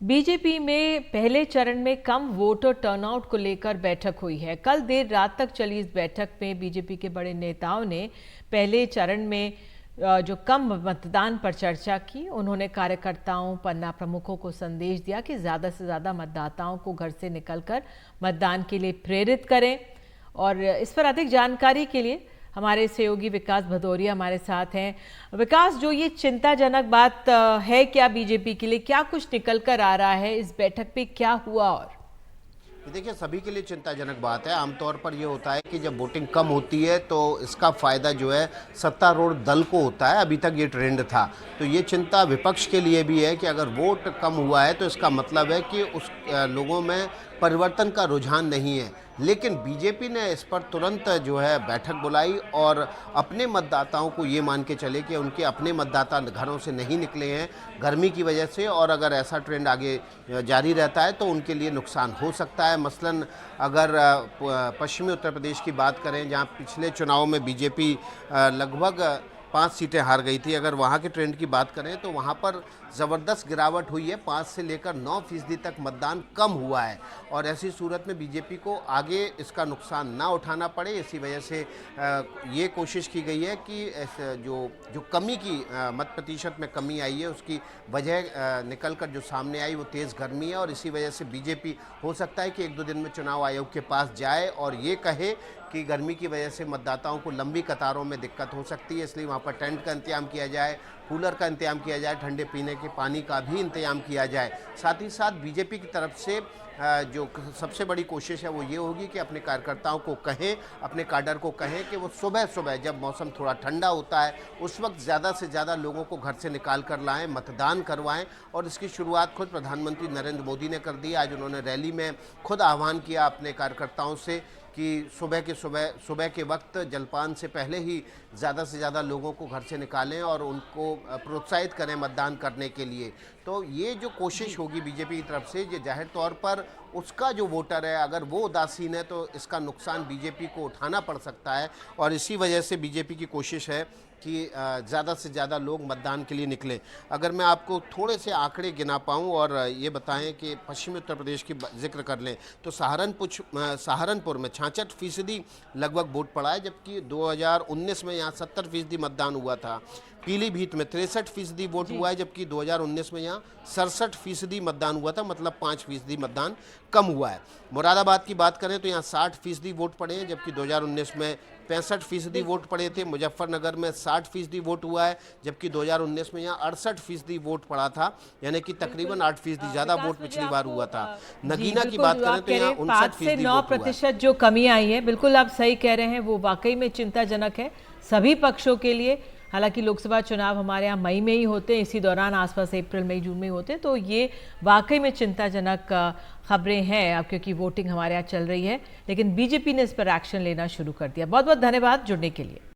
BJP में पहले चरण में कम वोटर टर्नआउट को लेकर बैठक हुई है। कल देर रात तक चली इस बैठक में बीजेपी के बड़े नेताओं ने पहले चरण में जो कम मतदान पर चर्चा की। उन्होंने कार्यकर्ताओं, पन्ना प्रमुखों को संदेश दिया कि ज़्यादा से ज़्यादा मतदाताओं को घर से निकलकर मतदान के लिए प्रेरित करें। और इस पर अधिक जानकारी के लिए हमारे सहयोगी विकास भदौरिया हमारे साथ हैं। विकास, जो ये चिंताजनक बात है क्या बीजेपी के लिए, क्या कुछ निकल कर आ रहा है, इस बैठक पे क्या हुआ? और देखिए, सभी के लिए चिंताजनक बात है। आमतौर पर ये होता है कि जब वोटिंग कम होती है तो इसका फ़ायदा जो है सत्तारूढ़ दल को होता है। अभी तक ये ट्रेंड था, तो ये चिंता विपक्ष के लिए भी है कि अगर वोट कम हुआ है तो इसका मतलब है कि उस लोगों में परिवर्तन का रुझान नहीं है। लेकिन बीजेपी ने इस पर तुरंत जो है बैठक बुलाई और अपने मतदाताओं को ये मान के चले कि उनके अपने मतदाता घरों से नहीं निकले हैं गर्मी की वजह से, और अगर ऐसा ट्रेंड आगे जारी रहता है तो उनके लिए नुकसान हो सकता है। मसलन अगर पश्चिमी उत्तर प्रदेश की बात करें, जहां पिछले चुनाव में बीजेपी लगभग 5 सीटें हार गई थी, अगर वहाँ के ट्रेंड की बात करें तो वहाँ पर ज़बरदस्त गिरावट हुई है। 5 से लेकर 9% तक मतदान कम हुआ है, और ऐसी सूरत में बीजेपी को आगे इसका नुकसान ना उठाना पड़े, इसी वजह से ये कोशिश की गई है कि जो कमी की मत प्रतिशत में कमी आई है उसकी वजह निकल कर जो सामने आई वो तेज़ गर्मी है। और इसी वजह से बीजेपी हो सकता है कि 1-2 दिन में चुनाव आयोग के पास जाए और ये कहे कि गर्मी की वजह से मतदाताओं को लंबी कतारों में दिक्कत हो सकती है, इसलिए वहाँ पर टेंट का इंतजाम किया जाए, कूलर का इंतजाम किया जाए, ठंडे पीने के पानी का भी इंतजाम किया जाए। साथ ही साथ बीजेपी की तरफ से जो सबसे बड़ी कोशिश है वो ये होगी कि अपने कार्यकर्ताओं को कहें, अपने काडर को कहें कि वो सुबह सुबह जब मौसम थोड़ा ठंडा होता है उस वक्त ज़्यादा से ज़्यादा लोगों को घर से निकाल कर लाएँ, मतदान करवाएं। और इसकी शुरुआत खुद प्रधानमंत्री नरेंद्र मोदी ने कर दी। आज उन्होंने रैली में खुद आह्वान किया अपने कार्यकर्ताओं से कि सुबह के वक्त जलपान से पहले ही ज़्यादा से ज़्यादा लोगों को घर से निकालें और उनको प्रोत्साहित करें मतदान करने के लिए। तो ये जो कोशिश होगी बीजेपी की तरफ से, ये जाहिर तौर पर उसका जो वोटर है अगर वो उदासीन है तो इसका नुकसान बीजेपी को उठाना पड़ सकता है। और इसी वजह से बीजेपी की कोशिश है कि ज़्यादा से ज़्यादा लोग मतदान के लिए निकलें। अगर मैं आपको थोड़े से आंकड़े गिना पाऊँ और ये बताएं कि पश्चिमी उत्तर प्रदेश की जिक्र कर लें तो सहारनपुर में 66% लगभग वोट पड़ा है, जबकि 2019 में यहाँ 70% मतदान हुआ था। पीलीभीत में 63% वोट हुआ है, जबकि 2019 में यहाँ 67% मतदान हुआ था, मतलब 5% मतदान कम हुआ है। मुरादाबाद की बात करें तो यहाँ 60% वोट पड़े हैं, जबकि 2019 में 65% वोट पड़े थे। मुजफ्फरनगर में 60% वोट हुआ है, जबकि 2019 में यहाँ 68% वोट पड़ा था, यानी कि तकरीबन 8% ज़्यादा वोट पिछली बार हुआ था। नगीना की बात करें तो यहाँ 59% 9% जो कमी आई है, बिल्कुल आप सही कह रहे हैं, वो वाकई में चिंताजनक है सभी पक्षों के लिए। हालांकि लोकसभा चुनाव हमारे यहाँ मई में ही होते हैं, इसी दौरान आसपास अप्रैल मई जून में होते हैं, तो ये वाकई में चिंताजनक खबरें हैं अब, क्योंकि वोटिंग हमारे यहाँ चल रही है। लेकिन बीजेपी ने इस पर एक्शन लेना शुरू कर दिया। बहुत बहुत धन्यवाद जुड़ने के लिए।